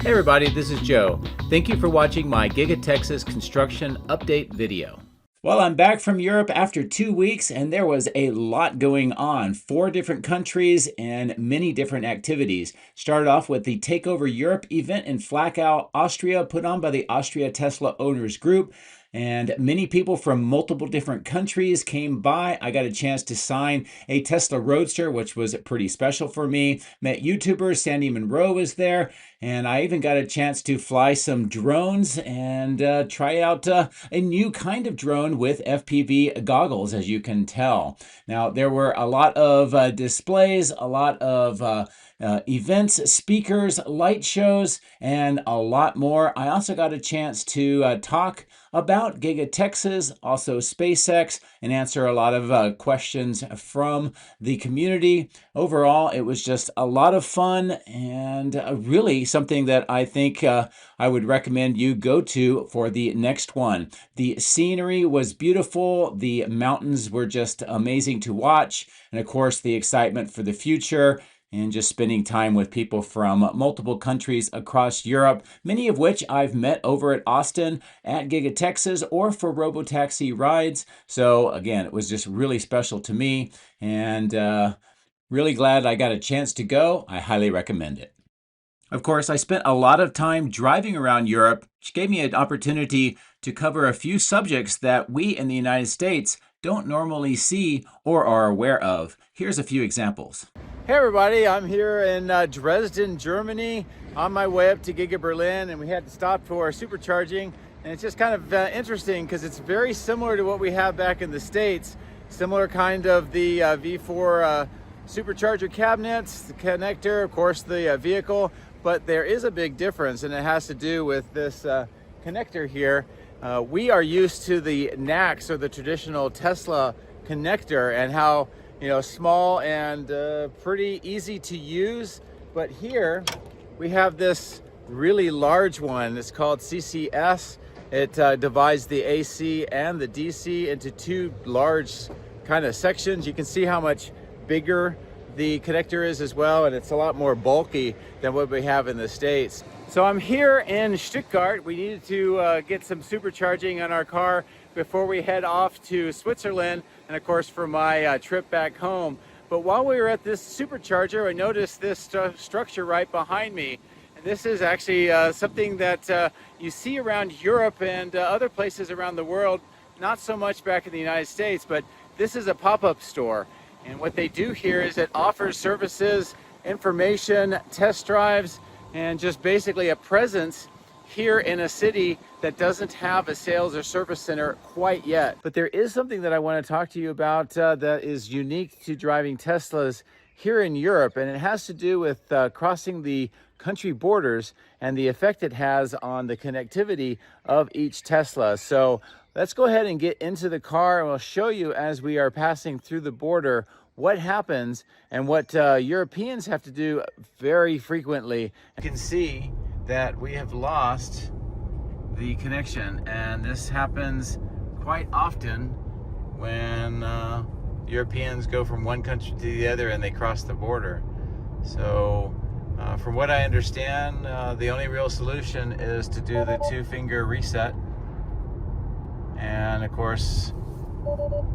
Hey everybody, this is Joe. Thank you for watching my Giga-Texas construction update video. Well, I'm back from Europe after 2 weeks and there was a lot going on. 4 different countries and many different activities. Started off with the Takeover Europe event in Flachau, Austria, put on by the Austria Tesla Owners Group. And many people from multiple different countries came by. I got a chance to sign a Tesla Roadster, which was pretty special for me. Met YouTubers, Sandy Monroe was there, and I even got a chance to fly some drones and try out a new kind of drone with FPV goggles, as you can tell. Now, there were a lot of displays, a lot of events, speakers, light shows, and a lot more. I also got a chance to talk about Giga-Texas, also SpaceX, and answer a lot of questions from the community. Overall, it was just a lot of fun and really something that I think I would recommend you go to for the next one. The scenery was beautiful. The mountains were just amazing to watch. And of course, the excitement for the future and just spending time with people from multiple countries across Europe, many of which I've met over at Austin at Giga-Texas or for Robotaxi rides. So again, it was just really special to me and really glad I got a chance to go. I highly recommend it. Of course, I spent a lot of time driving around Europe, which gave me an opportunity to cover a few subjects that we in the United States don't normally see or are aware of. Here's a few examples. Hey everybody, I'm here in Dresden, Germany, on my way up to Giga Berlin, and we had to stop for supercharging. And it's just kind of interesting because it's very similar to what we have back in the States. Similar kind of the V4 supercharger cabinets, the connector, of course the vehicle, but there is a big difference, and it has to do with this connector here. We are used to the NACS, or the traditional Tesla connector, and how small and pretty easy to use. But here we have this really large one. It's called CCS. It divides the AC and the DC into 2 large kind of sections. You can see how much bigger the connector is as well, and it's a lot more bulky than what we have in the States. So I'm here in Stuttgart. We needed to get some supercharging on our car before we head off to Switzerland, and of course for my trip back home. But while we were at this supercharger, I noticed this structure right behind me. And this is actually something that you see around Europe and other places around the world, not so much back in the United States, but this is a pop-up store. And what they do here is it offers services, information, test drives, and just basically a presence here in a city that doesn't have a sales or service center quite yet. But there is something that I want to talk to you about that is unique to driving Teslas here in Europe, and it has to do with crossing the country borders and the effect it has on the connectivity of each Tesla. So let's go ahead and get into the car, and we'll show you as we are passing through the border what happens and what Europeans have to do very frequently. You can see that we have lost the connection, and this happens quite often when Europeans go from one country to the other and they cross the border. So from what I understand, the only real solution is to do the 2-finger reset, and of course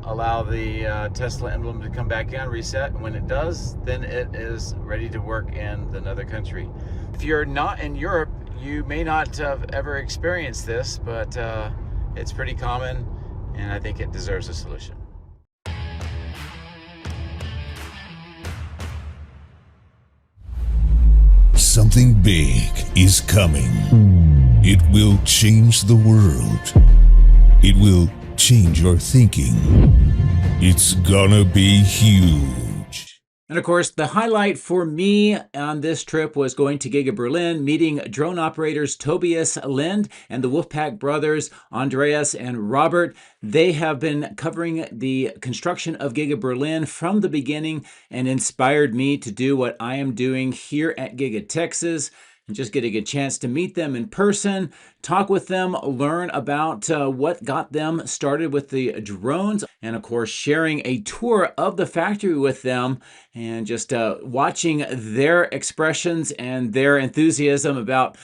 allow the Tesla emblem to come back in, reset, and when it does, then it is ready to work in another country. If you're not in Europe, you may not have ever experienced this, but it's pretty common, and I think it deserves a solution. Something big is coming. It will change the world. It will change your thinking. It's gonna be huge. And of course, the highlight for me on this trip was going to Giga Berlin, meeting drone operators Tobias Lindh and the Wolfpack Brothers, Andreas and Robert. They have been covering the construction of Giga Berlin from the beginning and inspired me to do what I am doing here at Giga-Texas. and just getting a chance to meet them in person, talk with them, learn about what got them started with the drones, and of course sharing a tour of the factory with them and just watching their expressions and their enthusiasm about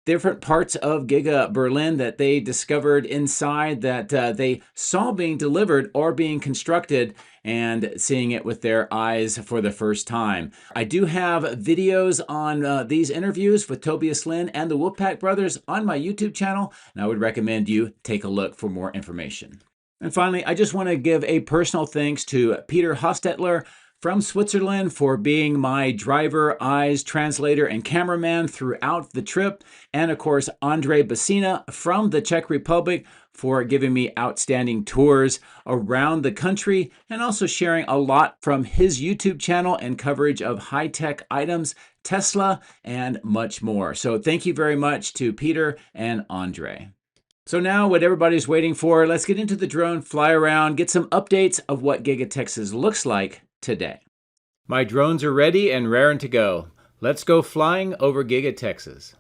different parts of Giga Berlin that they discovered inside, that they saw being delivered or being constructed, and seeing it with their eyes for the first time. I do have videos on these interviews with Tobias Lindh and the Wolfpack Brothers on my YouTube channel, and I would recommend you take a look for more information. And finally, I just want to give a personal thanks to Peter Hostetler from Switzerland for being my driver, eyes, translator, and cameraman throughout the trip. And of course, Andre Basina from the Czech Republic for giving me outstanding tours around the country and also sharing a lot from his YouTube channel and coverage of high-tech items, Tesla, and much more. So thank you very much to Peter and Andre. So now what everybody's waiting for, let's get into the drone, fly around, get some updates of what Giga-Texas looks like today. My drones are ready and raring to go. Let's go flying over Giga-Texas.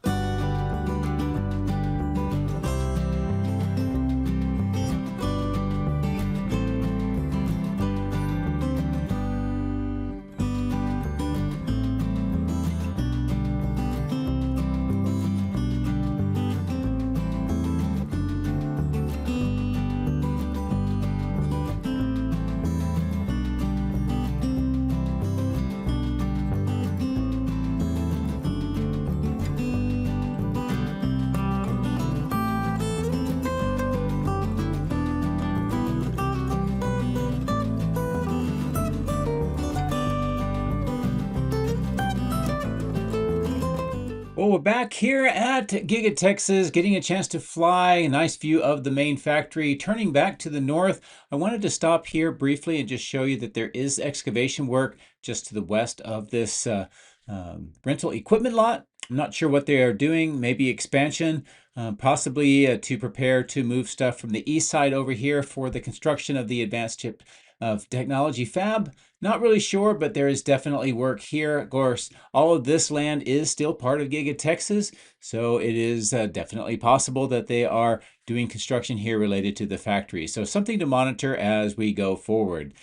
Well, we're back here at Giga-Texas, getting a chance to fly, a nice view of the main factory. Turning back to the north, I wanted to stop here briefly and just show you that there is excavation work just to the west of this rental equipment lot. I'm not sure what they are doing, maybe expansion, possibly to prepare to move stuff from the east side over here for the construction of the advanced chip of technology fab. Not really sure, but there is definitely work here. Of course, all of this land is still part of Giga-Texas, so it is definitely possible that they are doing construction here related to the factory. So something to monitor as we go forward.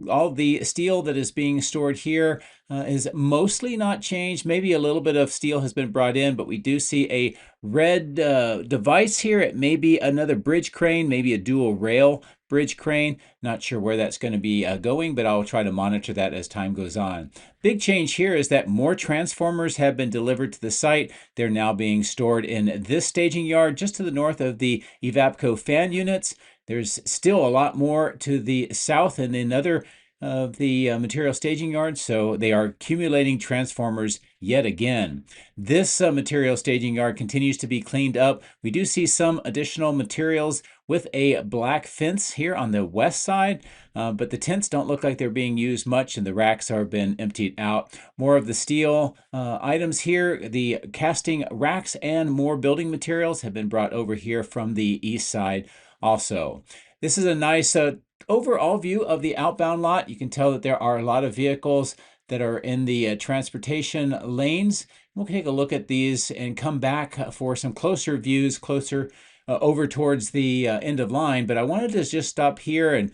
All the steel that is being stored here is mostly not changed. Maybe a little bit of steel has been brought in, but we do see a red device here. It may be another bridge crane, maybe a dual rail bridge crane. Not sure where that's going to be going, but I'll try to monitor that as time goes on. Big change here is that more transformers have been delivered to the site. They're now being stored in this staging yard just to the north of the Evapco fan units. There's still a lot more to the south and another of the material staging yards, so they are accumulating transformers yet again. This material staging yard continues to be cleaned up. We do see some additional materials with a black fence here on the west side, but the tents don't look like they're being used much and the racks have been emptied out. More of the steel items here, the casting racks and more building materials have been brought over here from the east side also. This is a nice overall view of the outbound lot. You can tell that there are a lot of vehicles that are in the transportation lanes. We'll take a look at these and come back for some closer views, closer over towards the end of line. But I wanted to just stop here and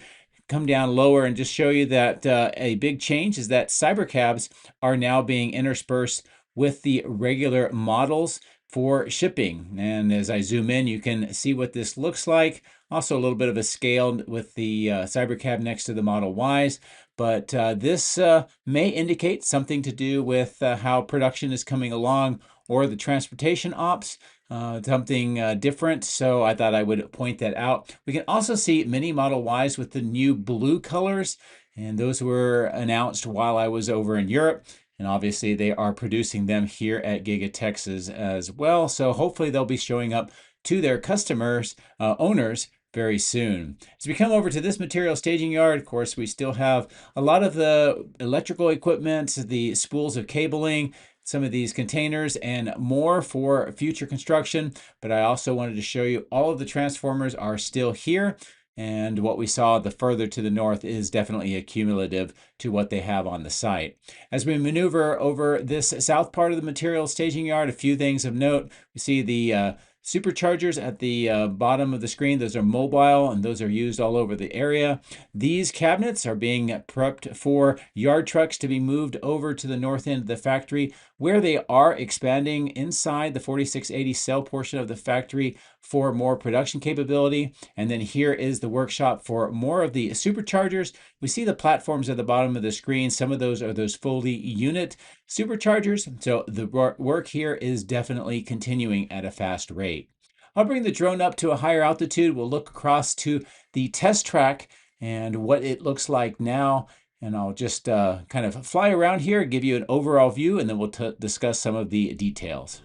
come down lower and just show you that a big change is that Cybercabs are now being interspersed with the regular models for shipping. And as I zoom in, you can see what this looks like. Also a little bit of a scale with the Cybercab next to the Model Ys. But this may indicate something to do with how production is coming along or the transportation ops, something different. So I thought I would point that out. We can also see many Model Ys with the new blue colors. And those were announced while I was over in Europe. And obviously they are producing them here at Giga-Texas as well. So hopefully they'll be showing up to their customers, owners, very soon. As we come over to this material staging yard, of course, we still have a lot of the electrical equipment, the spools of cabling, some of these containers and more for future construction. But I also wanted to show you all of the transformers are still here. And what we saw the further to the north is definitely accumulative to what they have on the site. As we maneuver over this south part of the material staging yard, a few things of note. We see the superchargers at the bottom of the screen. Those are mobile and those are used all over the area. These cabinets are being prepped for yard trucks to be moved over to the north end of the factory, where they are expanding inside the 4680 cell portion of the factory for more production capability. And then here is the workshop for more of the superchargers. We see the platforms at the bottom of the screen. Some of those are those fully unit superchargers. So the work here is definitely continuing at a fast rate. I'll bring the drone up to a higher altitude. We'll look across to the test track and what it looks like now. And I'll just kind of fly around here, give you an overall view, and then we'll discuss some of the details.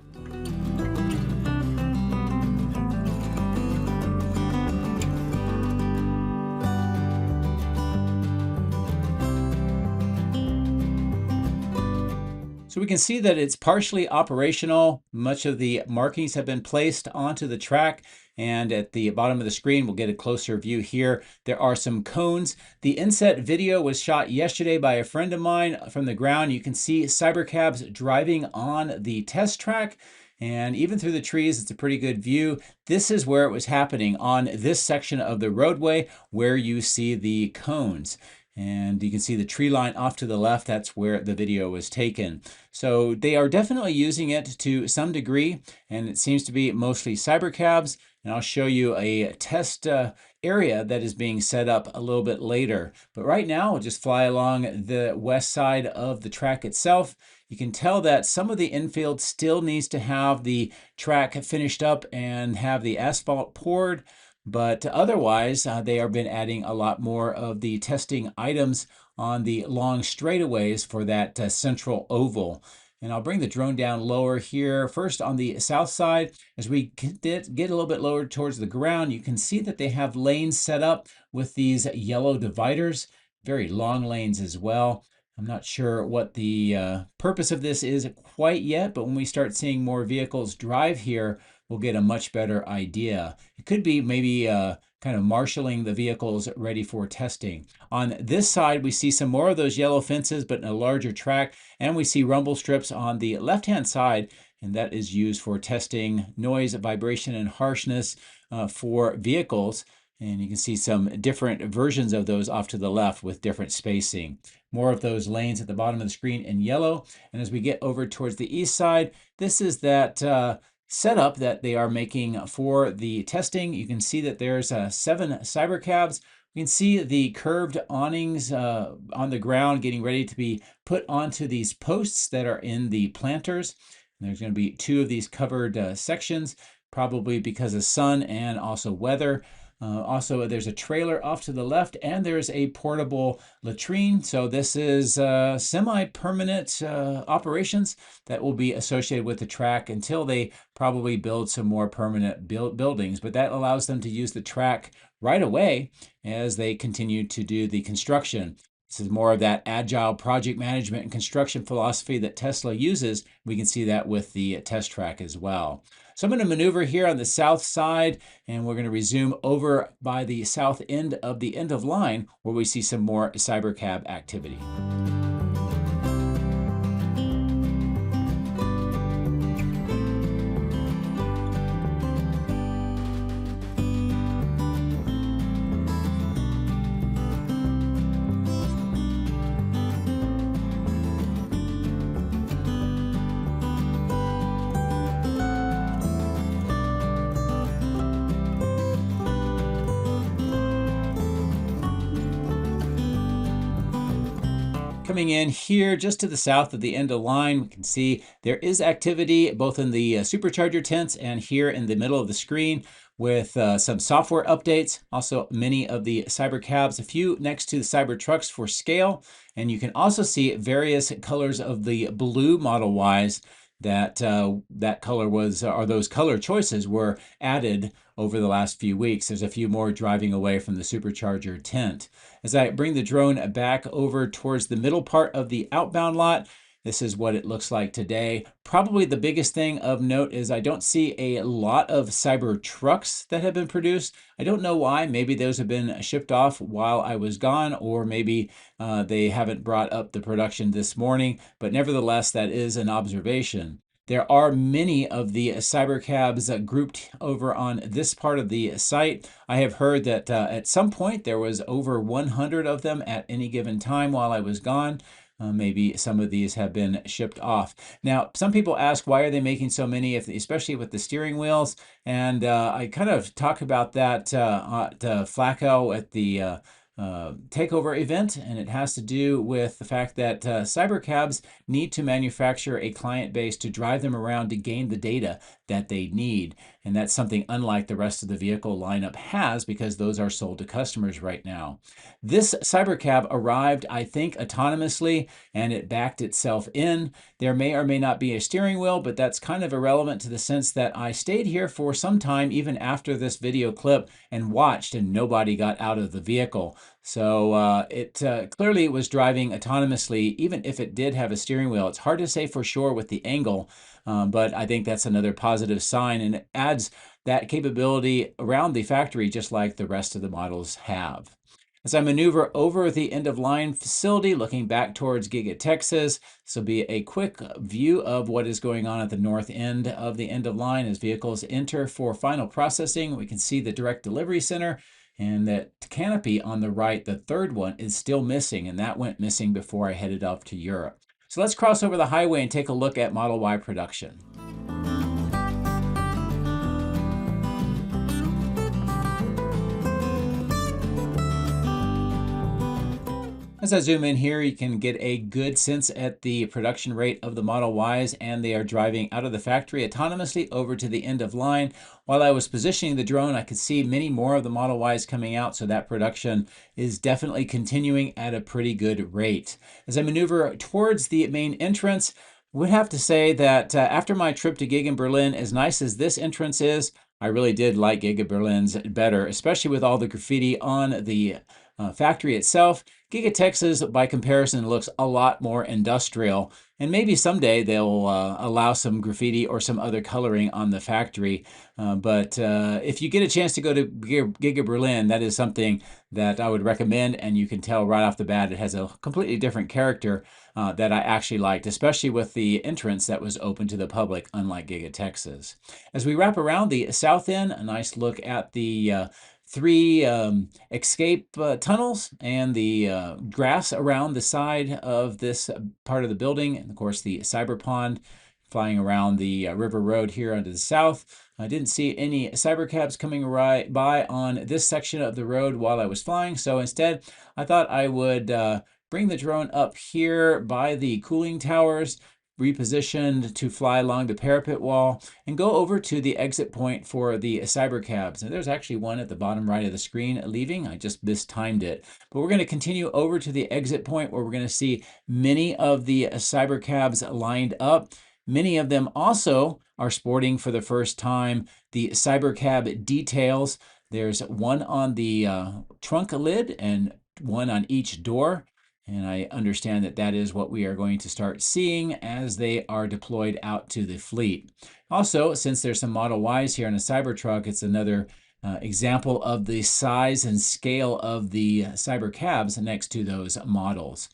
So we can see that it's partially operational. Much of the markings have been placed onto the track, and at the bottom of the screen, we'll get a closer view here. There are some cones. The inset video was shot yesterday by a friend of mine from the ground. You can see Cybercabs driving on the test track, and even through the trees, it's a pretty good view. This is where it was happening on this section of the roadway where you see the cones. And you can see the tree line off to the left. That's where the video was taken. So they are definitely using it to some degree, and it seems to be mostly Cybercabs. And I'll show you a test area that is being set up a little bit later. But right now, we'll just fly along the west side of the track itself. You can tell that some of the infield still needs to have the track finished up and have the asphalt poured. But otherwise, they have been adding a lot more of the testing items on the long straightaways for that central oval. And I'll bring the drone down lower here. First on the south side, as we get a little bit lower towards the ground, you can see that they have lanes set up with these yellow dividers, very long lanes as well. I'm not sure what the purpose of this is quite yet, but when we start seeing more vehicles drive here, we'll get a much better idea. It could be maybe kind of marshaling the vehicles ready for testing. On this side, we see some more of those yellow fences, but in a larger track, and we see rumble strips on the left-hand side, and that is used for testing noise, vibration, and harshness for vehicles. And you can see some different versions of those off to the left with different spacing. More of those lanes at the bottom of the screen in yellow. And as we get over towards the east side, this is that setup that they are making for the testing. You can see that there's 7 Cybercabs. You can see the curved awnings on the ground getting ready to be put onto these posts that are in the planters. And there's going to be 2 of these covered sections, probably because of sun and also weather. Also, there's a trailer off to the left, and there's a portable latrine. So this is semi-permanent operations that will be associated with the track until they probably build some more permanent buildings. But that allows them to use the track right away as they continue to do the construction. This is more of that agile project management and construction philosophy that Tesla uses. We can see that with the test track as well. So I'm going to maneuver here on the south side, and we're going to resume over by the south end of the end of line where we see some more Cybercab activity. Coming in here just to the south of the end of line, we can see there is activity both in the supercharger tents and here in the middle of the screen with some software updates. Also many of the Cybercabs, a few next to the Cybertrucks for scale. And you can also see various colors of the blue Model Ys that that color was, or those color choices were added over the last few weeks. There's a few more driving away from the supercharger tent. As I bring the drone back over towards the middle part of the outbound lot, This is what it looks like today. Probably the biggest thing of note is I don't see a lot of Cybertrucks that have been produced. I don't know why. Maybe those have been shipped off while I was gone, or maybe they haven't brought up the production this morning. But nevertheless, that is an observation. There are many of the Cybercabs grouped over on this part of the site. I have heard that at some point there was over 100 of them at any given time while I was gone. Maybe some of these have been shipped off. Now, some people ask, why are they making so many, especially with the steering wheels? And I kind of talk about that at Flachau at the Takeover event, and it has to do with the fact that cybercabs need to manufacture a client base to drive them around to gain the data that they need. And that's something unlike the rest of the vehicle lineup has, because those are sold to customers right now. This cybercab arrived, I think, autonomously, and it backed itself in. There may or may not be a steering wheel, but that's kind of irrelevant to the sense that I stayed here for some time, even after this video clip, and watched, and nobody got out of the vehicle. So it clearly was driving autonomously, even if it did have a steering wheel. It's hard to say for sure with the angle, but I think that's another positive sign, and it adds that capability around the factory just like the rest of the models have. As I maneuver over the end-of-line facility, looking back towards Giga-Texas, this will be a quick view of what is going on at the north end of the end-of-line as vehicles enter for final processing. We can see the direct delivery center, and that canopy on the right, the third one, is still missing, and that went missing before I headed off to Europe. So let's cross over the highway and take a look at Model Y production. As I zoom in here, you can get a good sense at the production rate of the Model Ys, and they are driving out of the factory autonomously over to the end of line. While I was positioning the drone, I could see many more of the Model Ys coming out, so that production is definitely continuing at a pretty good rate. As I maneuver towards the main entrance, would have to say that after my trip to Giga Berlin, as nice as this entrance is, I really did like Giga Berlin's better, especially with all the graffiti on the factory itself. Giga-Texas, by comparison, looks a lot more industrial, and maybe someday they'll allow some graffiti or some other coloring on the factory. But if you get a chance to go to Giga Berlin, that is something that I would recommend, and you can tell right off the bat it has a completely different character that I actually liked, especially with the entrance that was open to the public, unlike Giga-Texas. As we wrap around the south end, a nice look at the three escape tunnels and the grass around the side of this part of the building, and of course the cyber pond flying around the river road here onto the south. I didn't see any cybercabs coming by on this section of the road while I was flying, so instead I thought I would bring the drone up here by the cooling towers, repositioned to fly along the parapet wall, and go over to the exit point for the cybercabs. And there's actually one at the bottom right of the screen leaving. I just mistimed it. But we're going to continue over to the exit point where we're going to see many of the cybercabs lined up. Many of them also are sporting for the first time the cybercab details. There's one on the trunk lid and one on each door. And I understand that that is what we are going to start seeing as they are deployed out to the fleet. Also, since there's some Model Ys here in a Cybertruck, it's another example of the size and scale of the Cybercabs next to those models.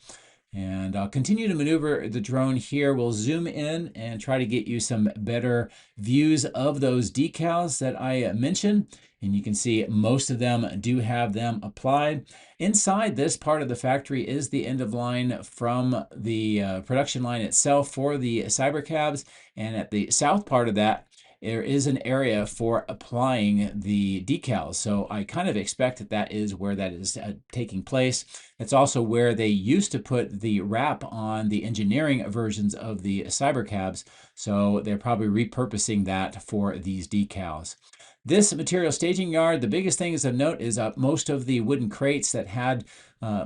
And I'll continue to maneuver the drone here. We'll zoom in and try to get you some better views of those decals that I mentioned. And you can see most of them do have them applied. Inside this part of the factory is the end of line from the production line itself for the Cybercabs. And at the south part of that, there is an area for applying the decals. So I kind of expect that that is where that is taking place. It's also where they used to put the wrap on the engineering versions of the Cybercabs. So they're probably repurposing that for these decals. This material staging yard, the biggest thing of note is most of the wooden crates that had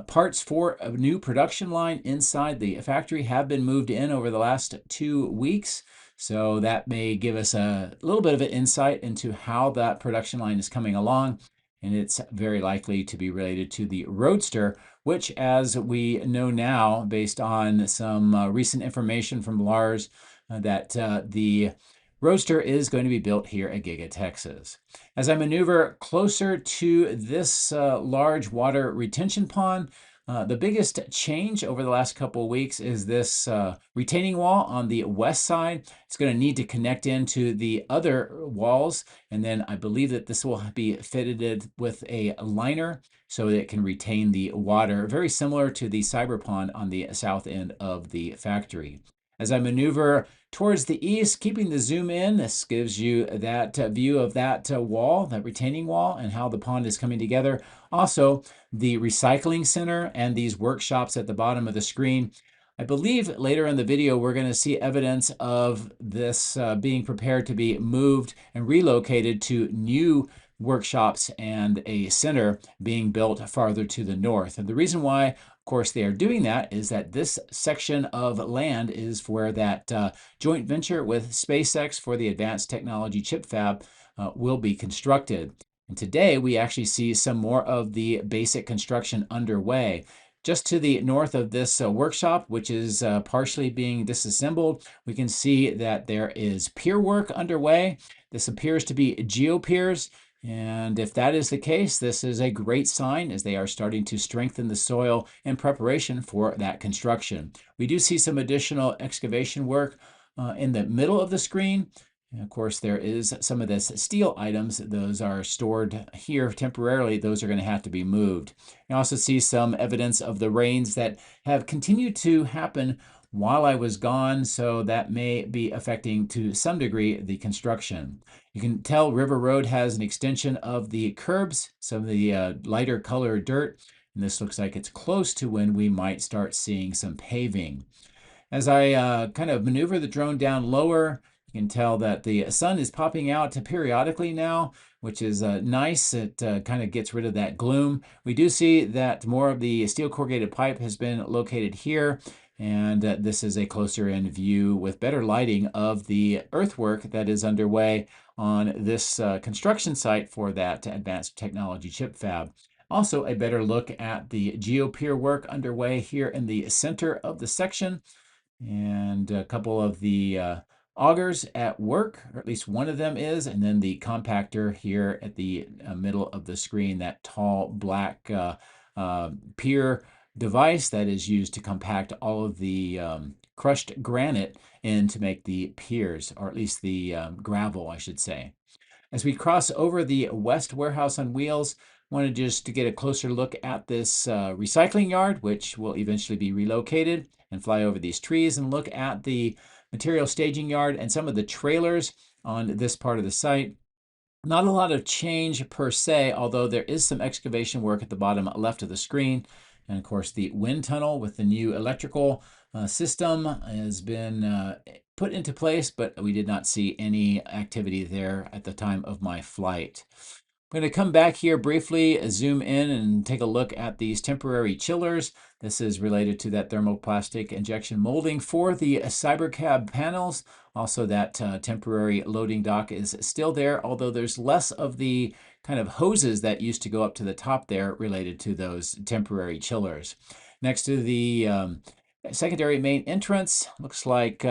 parts for a new production line inside the factory have been moved in over the last 2 weeks. So that may give us a little bit of an insight into how that production line is coming along. and it's very likely to be related to the Roadster, which, as we know now, based on some recent information from Lars, that the Roadster is going to be built here at Giga-Texas. As I maneuver closer to this large water retention pond, the biggest change over the last couple of weeks is this retaining wall on the west side. It's going to need to connect into the other walls, and then I believe that this will be fitted with a liner so that it can retain the water, very similar to the cyber pond on the south end of the factory. As I maneuver towards the east, keeping the zoom in, this gives you that view of that wall, that retaining wall, and how the pond is coming together. Also, the recycling center and these workshops at the bottom of the screen. I believe later in the video we're going to see evidence of this being prepared to be moved and relocated to new workshops and a center being built farther to the north. And the reason why, of course, they are doing that is that this section of land is where that joint venture with SpaceX for the Advanced Technology Chip Fab will be constructed. And today we actually see some more of the basic construction underway. Just to the north of this workshop, which is partially being disassembled, we can see that there is pier work underway. This appears to be geopiers. And if that is the case, this is a great sign as they are starting to strengthen the soil in preparation for that construction. We do see some additional excavation work in the middle of the screen. And of course, there is some of this steel items. Those are stored here temporarily. Those are going to have to be moved. You also see some evidence of the rains that have continued to happen while I was gone, so that may be affecting to some degree the construction. You can tell River Road has an extension of the curbs, some of the lighter colored dirt, and this looks like it's close to when we might start seeing some paving. As I kind of maneuver the drone down lower, you can tell that the sun is popping out periodically now, which is nice. It kind of gets rid of that gloom. We do see that more of the steel corrugated pipe has been located here, and this is a closer in view with better lighting of the earthwork that is underway on this construction site for that Advanced Technology Chip Fab. Also, a better look at the geopier work underway here in the center of the section, and a couple of the augers at work, or at least one of them is, and then the compactor here at the middle of the screen, that tall black pier device that is used to compact all of the crushed granite in to make the piers, or at least the gravel, I should say. As we cross over the West Warehouse on Wheels, wanted just to get a closer look at this recycling yard, which will eventually be relocated, and fly over these trees and look at the material staging yard and some of the trailers on this part of the site. Not a lot of change per se, although there is some excavation work at the bottom left of the screen. And of course, the wind tunnel with the new electrical system has been put into place, but we did not see any activity there at the time of my flight. I'm going to come back here briefly, zoom in and take a look at these temporary chillers. This is related to that thermoplastic injection molding for the Cybercab panels. Also, that temporary loading dock is still there, although there's less of the kind of hoses that used to go up to the top there related to those temporary chillers. Next to the secondary main entrance, looks like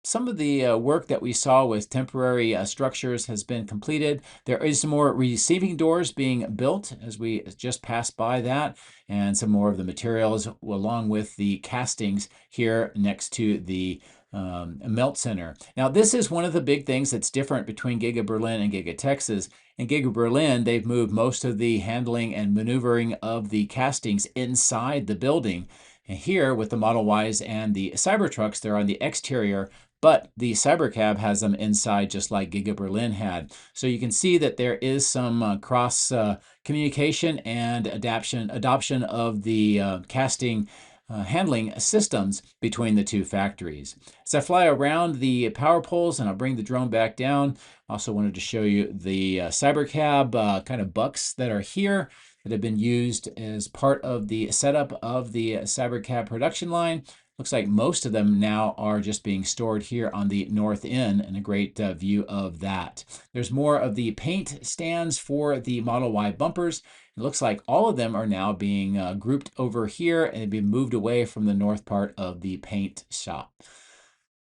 some of the work that we saw with temporary structures has been completed. There is some more receiving doors being built as we just passed by that, and some more of the materials along with the castings here next to the melt center. Now, this is one of the big things that's different between Giga Berlin and Giga-Texas. In Giga Berlin, they've moved most of the handling and maneuvering of the castings inside the building. And here, with the Model Ys and the Cybertrucks, they're on the exterior, but the Cybercab has them inside just like Giga Berlin had. So you can see that there is some cross communication and adoption of the casting handling systems between the two factories. As I fly around the power poles, and I'll bring the drone back down, also wanted to show you the Cybercab kind of bucks that are here that have been used as part of the setup of the Cybercab production line. Looks like most of them now are just being stored here on the north end, and a great view of that. There's more of the paint stands for the Model Y bumpers. It looks like all of them are now being grouped over here and being moved away from the north part of the paint shop.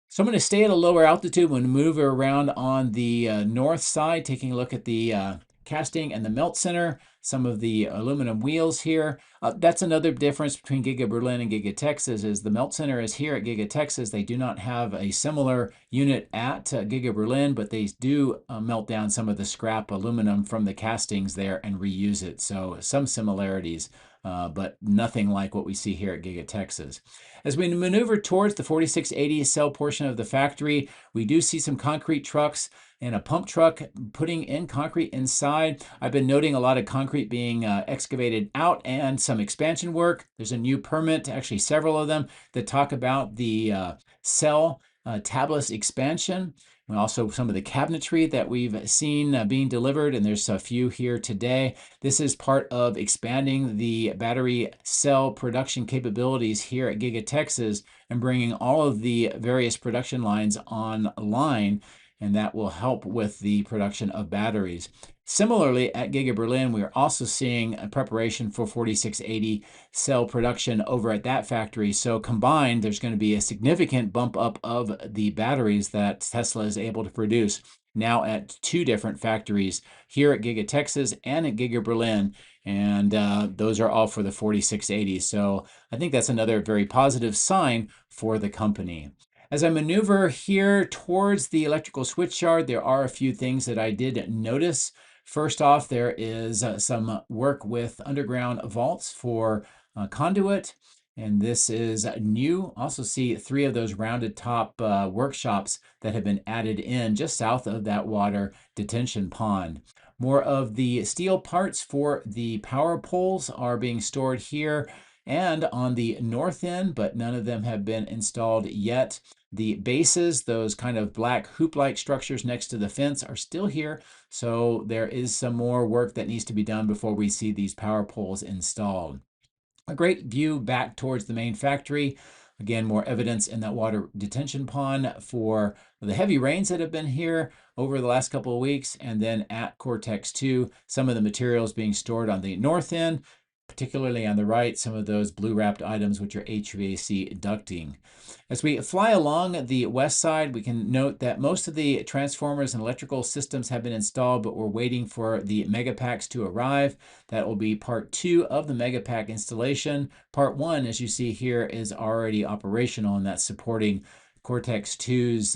So I'm going to stay at a lower altitude when we move around on the north side, taking a look at the casting and the melt center, some of the aluminum wheels here. That's another difference between Giga Berlin and Giga-Texas is the melt center is here at Giga-Texas. They do not have a similar unit at Giga Berlin, but they do melt down some of the scrap aluminum from the castings there and reuse it. So some similarities, but nothing like what we see here at Giga-Texas. As we maneuver towards the 4680 cell portion of the factory, we do see some concrete trucks and a pump truck putting in concrete inside. I've been noting a lot of concrete being excavated out and some expansion work. There's a new permit, actually several of them, that talk about the cell tabless expansion. And also some of the cabinetry that we've seen being delivered, and there's a few here today. This is part of expanding the battery cell production capabilities here at Giga-Texas and bringing all of the various production lines online, and that will help with the production of batteries. Similarly, at Giga Berlin, we are also seeing a preparation for 4680 cell production over at that factory. So combined, there's going to be a significant bump up of the batteries that Tesla is able to produce now at two different factories here at Giga-Texas and at Giga Berlin. And those are all for the 4680. So I think that's another very positive sign for the company. As I maneuver here towards the electrical switch yard, there are a few things that I did notice. First off, there is some work with underground vaults for conduit, and this is new. Also see three of those rounded top workshops that have been added in just south of that water detention pond. More of the steel parts for the power poles are being stored here and on the north end, but none of them have been installed yet. The bases, those kind of black hoop-like structures next to the fence, are still here, so there is some more work that needs to be done before we see these power poles installed. A great view back towards the main factory. Again, more evidence in that water detention pond for the heavy rains that have been here over the last couple of weeks, and then at Cortex 2, some of the materials being stored on the north end, particularly on the right, some of those blue wrapped items which are HVAC ducting. As we fly along the west side, we can note that most of the transformers and electrical systems have been installed, but we're waiting for the Megapacks to arrive. That will be part 2 of the Megapack installation. Part 1, as you see here, is already operational, and that's supporting Cortex 2's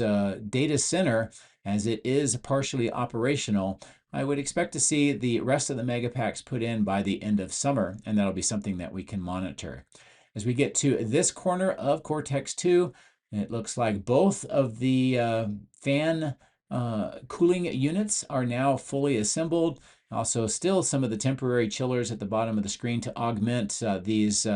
data center as it is partially operational. I would expect to see the rest of the Megapacks put in by the end of summer, and that'll be something that we can monitor. As we get to this corner of Cortex 2, it looks like both of the fan cooling units are now fully assembled. Also, still some of the temporary chillers at the bottom of the screen to augment these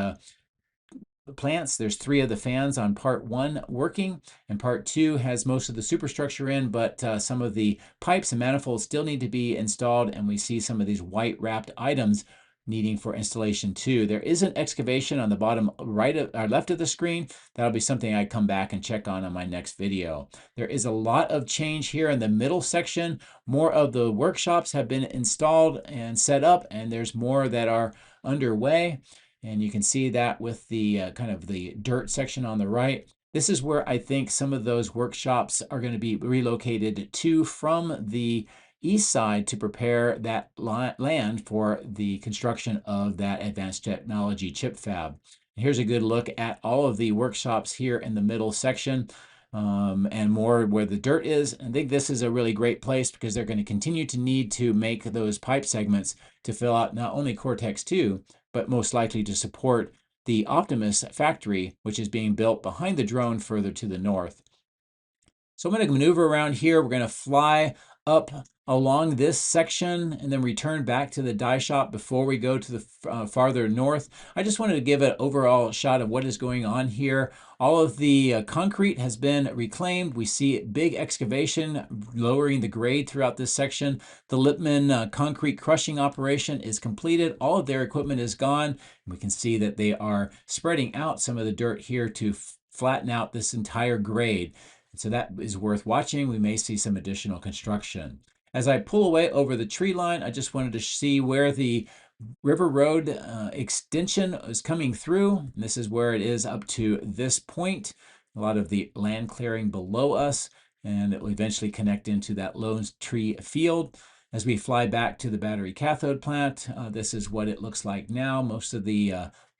plants. There's 3 of the fans on part 1 working, and part 2 has most of the superstructure in, but some of the pipes and manifolds still need to be installed, and we see some of these white wrapped items needing for installation too. There is an excavation on the bottom right or left of the screen. That'll be something I come back and check on my next video. There is a lot of change here in the middle section. More of the workshops have been installed and set up, and there's more that are underway. And you can see that with the kind of the dirt section on the right. This is where I think some of those workshops are going to be relocated to from the east side to prepare that land for the construction of that advanced technology chip fab. Here's a good look at all of the workshops here in the middle section. And more where the dirt is. I think this is a really great place because they're going to continue to need to make those pipe segments to fill out not only Cortex 2, but most likely to support the Optimus factory, which is being built behind the drone further to the north. So I'm going to maneuver around here. We're going to fly up along this section and then return back to the die shop before we go to the farther north. I just wanted to give an overall shot of what is going on here. All of the concrete has been reclaimed. We see big excavation lowering the grade throughout this section. The Lippmann concrete crushing operation is completed. All of their equipment is gone. We can see that they are spreading out some of the dirt here to flatten out this entire grade. So that is worth watching. We may see some additional construction. As I pull away over the tree line, I just wanted to see where the River Road extension is coming through. This is where it is up to this point. A lot of the land clearing below us, and it will eventually connect into that lone tree field. As we fly back to the battery cathode plant, this is what it looks like now. Most of the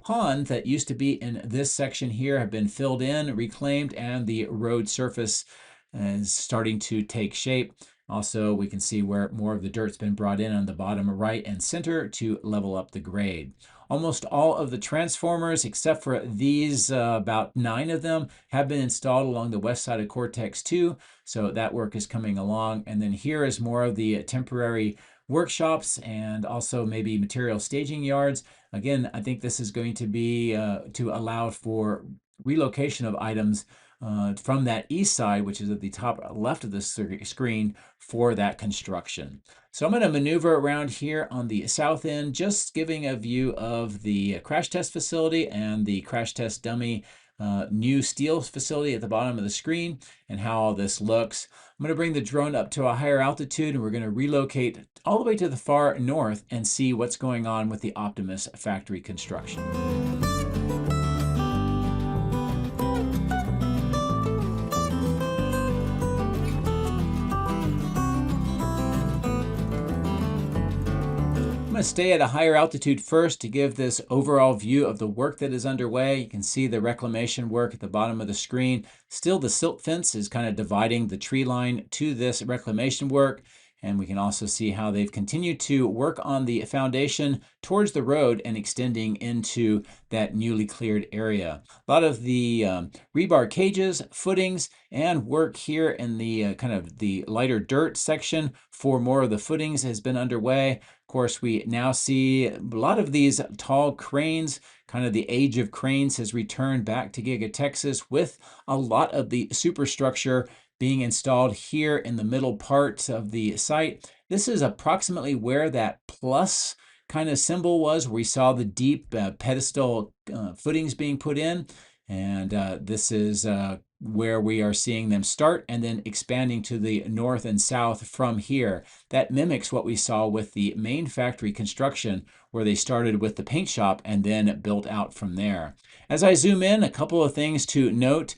ponds that used to be in this section here have been filled in, reclaimed, and the road surface is starting to take shape. Also, we can see where more of the dirt's been brought in on the bottom right and center to level up the grade. Almost all of the transformers, except for these, about 9 of them, have been installed along the west side of Cortex 2, so that work is coming along. And then here is more of the temporary workshops and also maybe material staging yards. Again, I think this is going to be to allow for relocation of items from that east side, which is at the top left of the screen, for that construction. So I'm going to maneuver around here on the south end, just giving a view of the crash test facility and the crash test dummy new steel facility at the bottom of the screen and how all this looks. I'm going to bring the drone up to a higher altitude, and we're going to relocate all the way to the far north and see what's going on with the Optimus factory construction. I'm going to stay at a higher altitude first to give this overall view of the work that is underway. You can see the reclamation work at the bottom of the screen. Still, the silt fence is kind of dividing the tree line to this reclamation work. And we can also see how they've continued to work on the foundation towards the road and extending into that newly cleared area. A lot of the rebar cages, footings, and work here in the kind of the lighter dirt section for more of the footings has been underway. Of course, we now see a lot of these tall cranes. Kind of the age of cranes has returned back to Giga-Texas, with a lot of the superstructure being installed here in the middle part of the site. This is approximately where that plus kind of symbol was, where we saw the deep pedestal footings being put in. And this is where we are seeing them start and then expanding to the north and south from here. That mimics what we saw with the main factory construction, where they started with the paint shop and then built out from there. As I zoom in, a couple of things to note.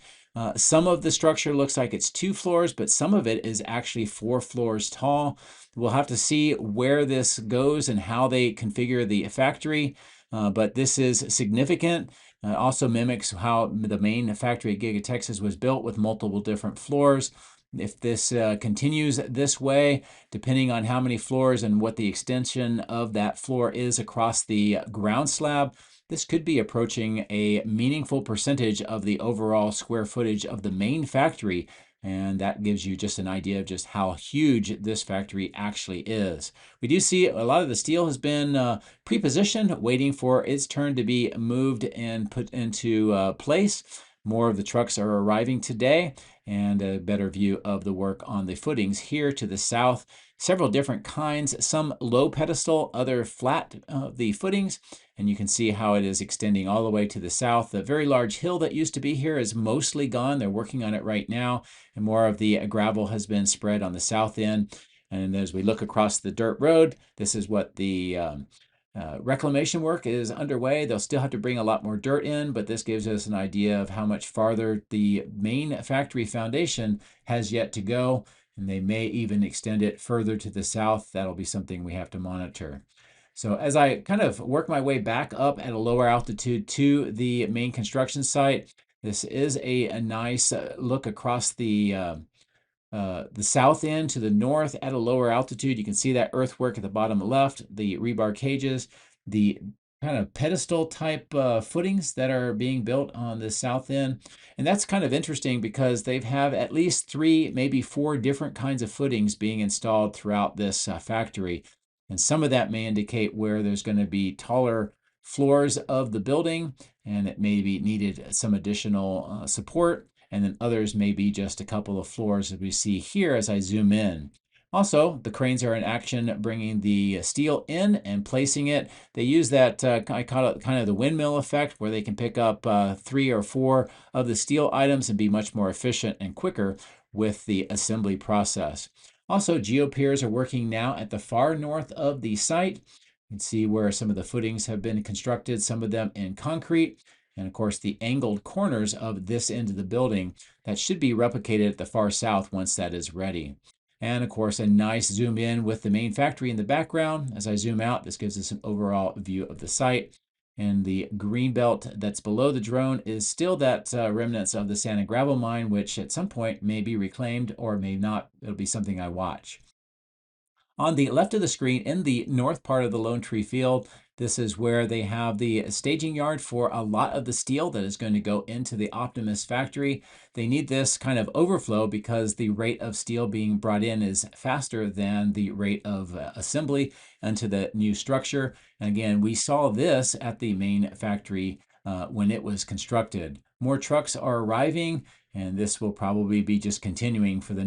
Some of the structure looks like it's 2 floors, but some of it is actually 4 floors tall. We'll have to see where this goes and how they configure the factory, but this is significant. Also mimics how the main factory at Giga-Texas was built, with multiple different floors. If this continues this way, depending on how many floors and what the extension of that floor is across the ground slab, this could be approaching a meaningful percentage of the overall square footage of the main factory, and that gives you just an idea of just how huge this factory actually is. We do see a lot of the steel has been pre-positioned, waiting for its turn to be moved and put into place. More of the trucks are arriving today, and a better view of the work on the footings here to the south. Several different kinds, some low pedestal, other flat the footings, and you can see how it is extending all the way to the south. The very large hill that used to be here is mostly gone. They're working on it right now, and more of the gravel has been spread on the south end. And as we look across the dirt road, this is what the reclamation work is underway. They'll still have to bring a lot more dirt in, but this gives us an idea of how much farther the main factory foundation has yet to go, and they may even extend it further to the south. That'll be something we have to monitor. So as I kind of work my way back up at a lower altitude to the main construction site, this is a nice look across the south end to the north at a lower altitude. You can see that earthwork at the bottom left, the rebar cages, the kind of pedestal type footings that are being built on the south end. And that's kind of interesting because they have at least 3, maybe 4 different kinds of footings being installed throughout this factory. And some of that may indicate where there's going to be taller floors of the building, and it may be needed some additional support. And then others may be just a couple of floors, as we see here as I zoom in. Also, the cranes are in action bringing the steel in and placing it. They use that, I call it kind of the windmill effect, where they can pick up 3 or 4 of the steel items and be much more efficient and quicker with the assembly process. Also, geopiers are working now at the far north of the site. You can see where some of the footings have been constructed, some of them in concrete. And of course, the angled corners of this end of the building that should be replicated at the far south once that is ready. And of course, a nice zoom in with the main factory in the background. As I zoom out, this gives us an overall view of the site. And the green belt that's below the drone is still that remnants of the sand and gravel mine, which at some point may be reclaimed or may not. It'll be something I watch. On the left of the screen, in the north part of the Lone Tree Field, this is where they have the staging yard for a lot of the steel that is going to go into the Optimus factory. They need this kind of overflow because the rate of steel being brought in is faster than the rate of assembly into the new structure. And again, we saw this at the main factory when it was constructed. More trucks are arriving, and this will probably be just continuing for the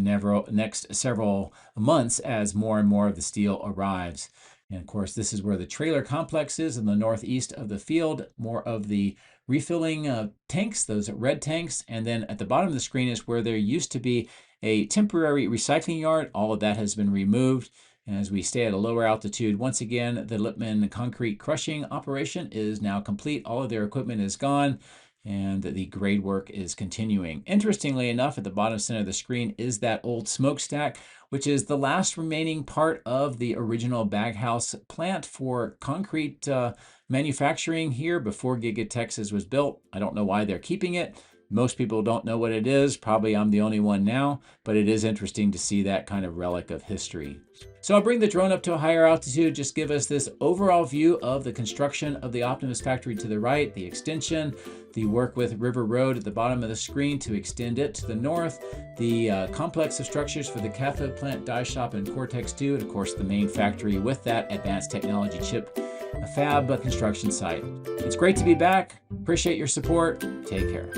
next several months as more and more of the steel arrives. And of course, this is where the trailer complex is in the northeast of the field. More of the refilling tanks, those red tanks. And then at the bottom of the screen is where there used to be a temporary recycling yard. All of that has been removed. And as we stay at a lower altitude, once again, the Lippmann concrete crushing operation is now complete. All of their equipment is gone, and the grade work is continuing. Interestingly enough, at the bottom center of the screen is that old smokestack, which is the last remaining part of the original baghouse plant for concrete manufacturing here before Giga-Texas was built. I don't know why they're keeping it. Most people don't know what it is. Probably I'm the only one now, but it is interesting to see that kind of relic of history. So I'll bring the drone up to a higher altitude, just give us this overall view of the construction of the Optimus factory to the right, the extension, the work with River Road at the bottom of the screen to extend it to the north, the complex of structures for the cathode plant, die shop, and Cortex 2, and of course the main factory with that advanced technology chip fab construction site. It's great to be back. Appreciate your support. Take care.